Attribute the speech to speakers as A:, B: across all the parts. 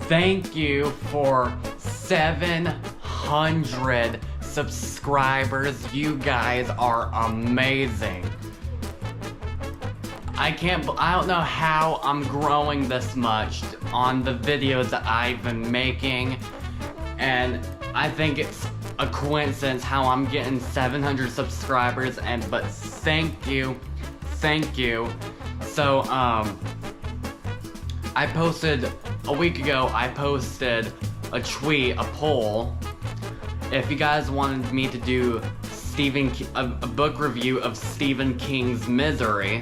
A: thank you for 700 subscribers. You guys are amazing. I don't know how I'm growing this much on the videos that I've been making, and I think it's a coincidence how I'm getting 700 subscribers, but thank you. So, I posted, a week ago, I posted a poll, if you guys wanted me to do a book review of Stephen King's Misery.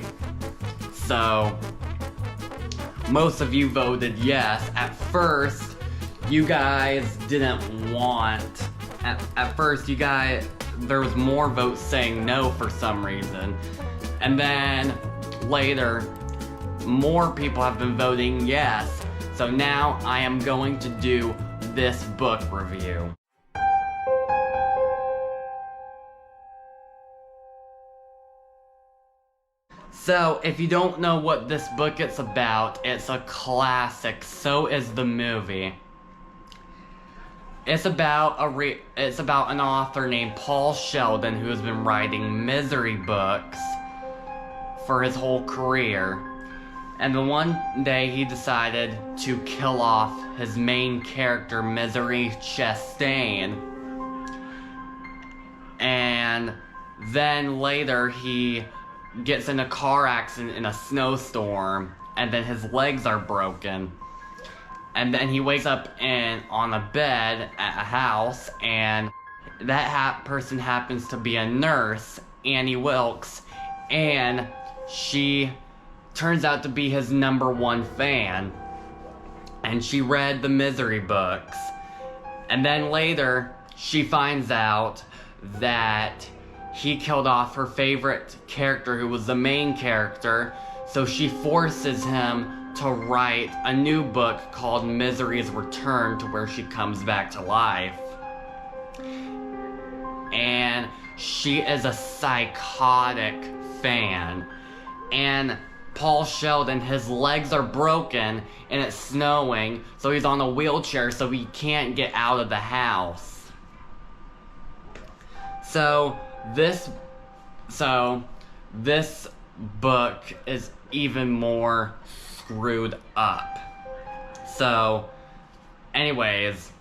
A: So, most of you voted yes. At first, you guys didn't want, at first you guys, there was more votes saying no for some reason. And then, later, more people have been voting yes. So now I am going to do this book review. So, if you don't know what this book is about, it's a classic, so is the movie. It's about an author named Paul Sheldon who has been writing misery books for his whole career. And then one day he decided to kill off his main character, Misery Chastain. And then later he gets in a car accident in a snowstorm, and then his legs are broken. And then he wakes up on a bed at a house, and that person happens to be a nurse, Annie Wilkes, and she turns out to be his #1 fan. And she read the Misery books. And then later, she finds out that he killed off her favorite character, who was the main character, so she forces him to write a new book called Misery's Return, to where she comes back to life. And she is a psychotic fan. And Paul Sheldon, his legs are broken and it's snowing, so he's on a wheelchair, so he can't get out of the house. So this book is even more screwed up. So, anyways,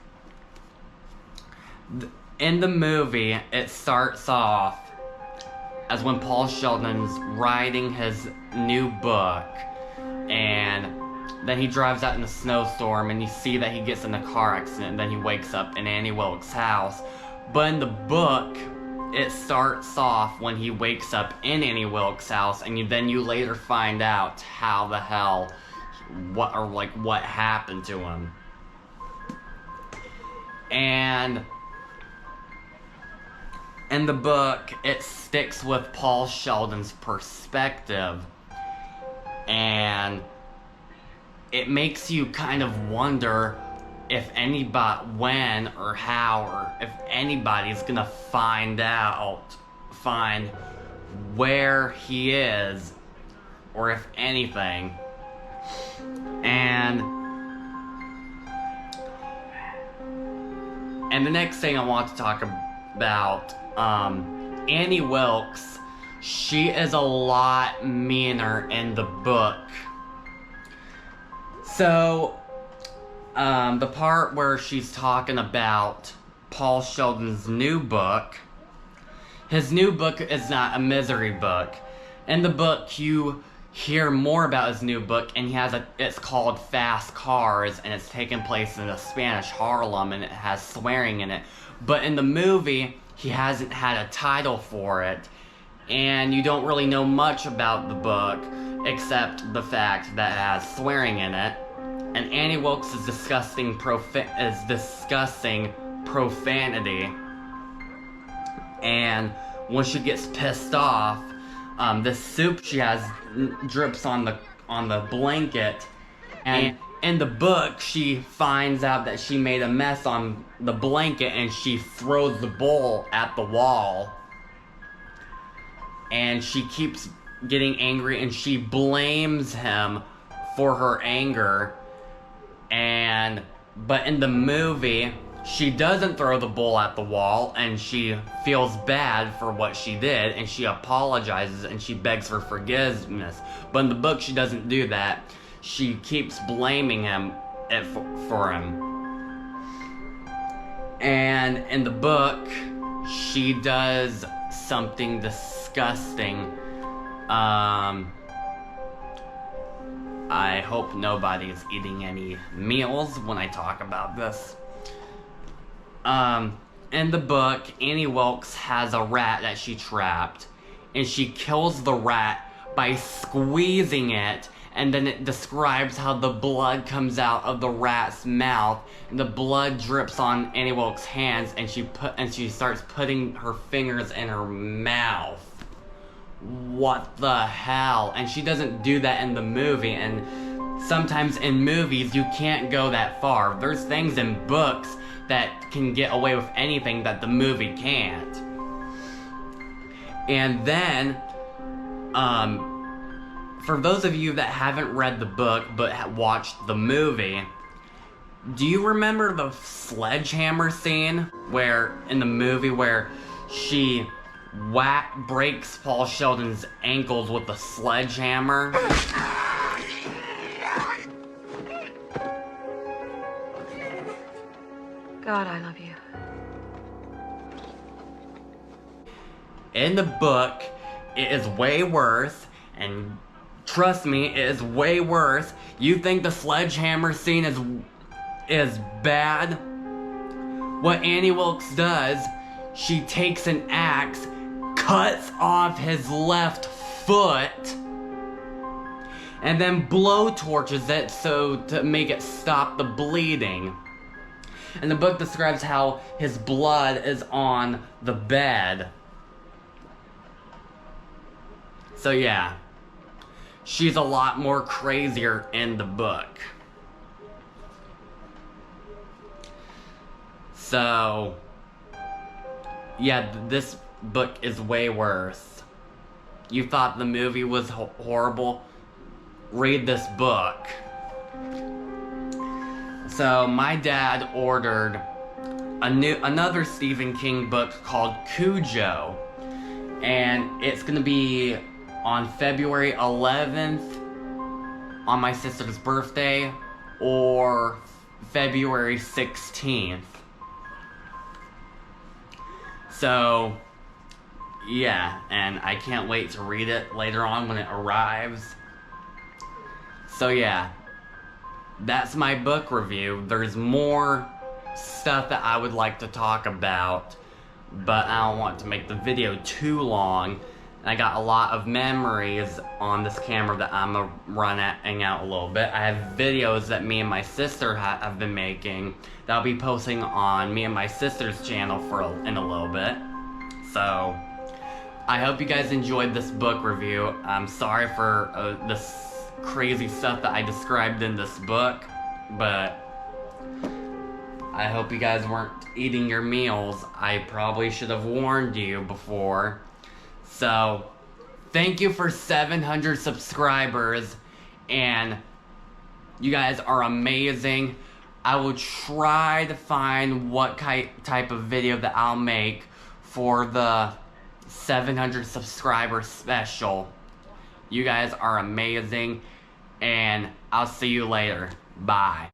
A: in the movie, it starts off as when Paul Sheldon's writing his new book, and then he drives out in a snowstorm, and you see that he gets in a car accident, and then he wakes up in Annie Wilkes' house. But in the book, it starts off when he wakes up in Annie Wilkes' house, and then you later find out how the hell, what happened to him. And in the book, it sticks with Paul Sheldon's perspective, and it makes you kind of wonder if when or how, or if anybody's gonna find where he is, or if anything. And the next thing I want to talk about, Annie Wilkes, she is a lot meaner in the book. So, the part where she's talking about Paul Sheldon's new book, his new book is not a misery book. In the book, you hear more about his new book, and it's called Fast Cars, and it's taking place in a Spanish Harlem, and it has swearing in it. But in the movie, he hasn't had a title for it, and you don't really know much about the book, except the fact that it has swearing in it. And Annie Wilkes is discussing profanity. And when she gets pissed off, the soup she has drips on the blanket. And in the book, she finds out that she made a mess on the blanket, and she throws the bowl at the wall. And she keeps getting angry, and she blames him for her anger. And But in the movie, she doesn't throw the bowl at the wall, and she feels bad for what she did, and she apologizes, and she begs for forgiveness. But in the book, she doesn't do that. She keeps blaming him for him. And in the book, she does something disgusting. I hope nobody's eating any meals when I talk about this. In the book, Annie Wilkes has a rat that she trapped, and she kills the rat by squeezing it, and then it describes how the blood comes out of the rat's mouth, and the blood drips on Annie Wilkes' hands, and she starts putting her fingers in her mouth. What the hell? And she doesn't do that in the movie, and sometimes in movies you can't go that far. There's things in books that can get away with anything that the movie can't. And then, for those of you that haven't read the book but watched the movie, do you remember the sledgehammer scene in the movie where she breaks Paul Sheldon's ankles with a sledgehammer?
B: God, I love you.
A: In the book, it is way worse, and trust me, it is way worse. You think the sledgehammer scene is bad? What Annie Wilkes does, she takes an axe, cuts off his left foot, and then blowtorches it to make it stop the bleeding. And the book describes how his blood is on the bed. So yeah, she's a lot more crazier in the book. So yeah, this book is way worse. You thought the movie was horrible? Read this book. So my dad ordered another Stephen King book called Cujo, and it's gonna be on February 11th on my sister's birthday, or February 16th. So yeah, and I can't wait to read it later on when it arrives. So yeah, that's my book review. There's more stuff that I would like to talk about, but I don't want to make the video too long. And I got a lot of memories on this camera that I'm gonna running out a little bit. I have videos that me and my sister have been making that I'll be posting on me and my sister's channel in a little bit. So I hope you guys enjoyed this book review. I'm sorry for this crazy stuff that I described in this book, but I hope you guys weren't eating your meals. I probably should have warned you before. So thank you for 700 subscribers, and you guys are amazing. I will try to find what type of video that I'll make for the 700 subscriber special. You guys are amazing, and I'll see you later. Bye.